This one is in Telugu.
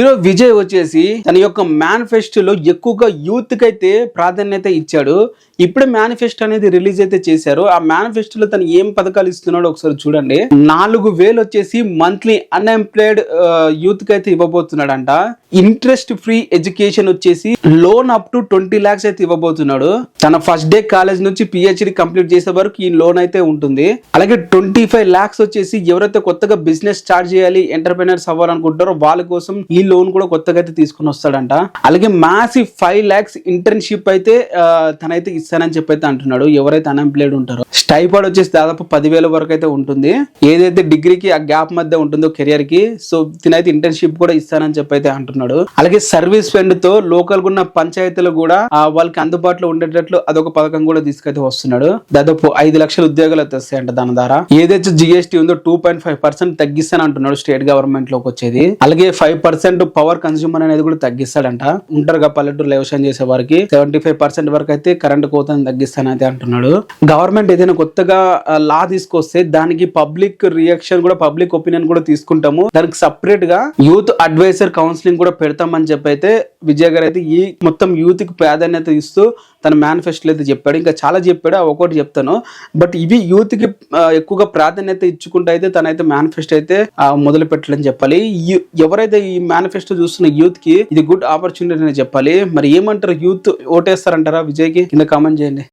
హీరో విజయ్ వచ్చేసి తన యొక్క మేనిఫెస్టోలో ఎక్కువగా యూత్ కి అయితే ప్రాధాన్యత ఇచ్చాడు. ఇప్పుడే మేనిఫెస్టో అనేది రిలీజ్ అయితే చేశారు. ఆ మేనిఫెస్టోలో తను ఏం పథకాలు ఇస్తున్నాడో ఒకసారి చూడండి. 4,000 వచ్చేసి మంత్లీ అన్ఎంప్లాయిడ్ యూత్ కి అయితే ఇవ్వబోతున్నాడంట. ఇంట్రెస్ట్ ఫ్రీ ఎడ్యుకేషన్ వచ్చేసి లోన్ అప్ టు 20 lakhs అయితే ఇవ్వబోతున్నాడు. తన ఫస్ట్ డే కాలేజ్ నుంచి పిహెచ్డి కంప్లీట్ చేసే వరకు ఈ లోన్ అయితే ఉంటుంది. అలాగే 25 lakhs వచ్చేసి ఎవరైతే కొత్తగా బిజినెస్ స్టార్ట్ చేయాలి, ఎంటర్ప్రెనర్స్ అవ్వాలనుకుంటారో వాళ్ళ కోసం ఈ లోన్ కూడా కొత్తగా అయితే తీసుకుని వస్తాడంట. అలాగే మాసివ్ 5 lakhs ఇంటర్న్షిప్ అయితే తనైతే ఇస్తానని చెప్పి అయితే అంటున్నాడు. ఎవరైతే అన్ఎంప్లాయిడ్ ఉంటారో స్టైపాడ్ వచ్చేసి దాదాపు 10,000 వరకు అయితే ఉంటుంది. ఏదైతే డిగ్రీకి ఆ గ్యాప్ మధ్య ఉంటుందో కెరియర్ కి, సో తినైతే ఇంటర్న్షిప్ కూడా ఇస్తానని చెప్పి అయితే అంటున్నాడు. అలాగే సర్వీస్ ఫండ్ తో లోకల్ ఉన్న పంచాయతీలు కూడా వాళ్ళకి అందుబాటులో ఉండేటట్లు అదొక పథకం కూడా తీసుకైతే వస్తున్నాడు. దాదాపు 5 లక్షల ఉద్యోగాలు అయితే వస్తాయంట దాని ద్వారా. ఏదైతే జిఎస్టీ ఉందో 2.5% తగ్గిస్తాను అంటున్నాడు స్టేట్ గవర్నమెంట్ లోకి వచ్చేది. అలాగే 5% పవర్ కన్స్యూమర్ అనేది కూడా తగ్గిస్తాడంట. ఉంటారుగా పల్లెటూరు వ్యవసాయం చేసే వారికి 75% వరకు అయితే కరెంట్ కోతను తగ్గిస్తానైతే అంటున్నాడు. గవర్నమెంట్ ఏదైనా కొత్తగా లా తీసుకొస్తే దానికి పబ్లిక్ రియాక్షన్ కూడా, పబ్లిక్ ఒపీనియన్ కూడా తీసుకుంటాము. దానికి సపరేట్ గా యూత్ అడ్వైజర్ కౌన్సిలింగ్ కూడా పెడతామని చెప్పి అయితే విజయ్ గారు అయితే ఈ మొత్తం యూత్ కి ప్రాధాన్యత ఇస్తూ తన మేనిఫెస్టోలో అయితే చెప్పాడు. ఇంకా చాలా చెప్పాడు, ఒక్కొక్కటి చెప్తాను. బట్ ఇవి యూత్ కి ఎక్కువగా ప్రాధాన్యత ఇచ్చుకుంటూ అయితే తనైతే మేనిఫెస్టో అయితే మొదలు పెట్టాలని చెప్పాలి. ఎవరైతే ఈ మేనిఫెస్టో చూస్తున్న యూత్ కి ఇది గుడ్ ఆపర్చునిటీ అని చెప్పాలి. మరి ఏమంటారు, యూత్ ఓటేస్తారంటారా విజయ్ కి? కింద కామెంట్ చేయండి.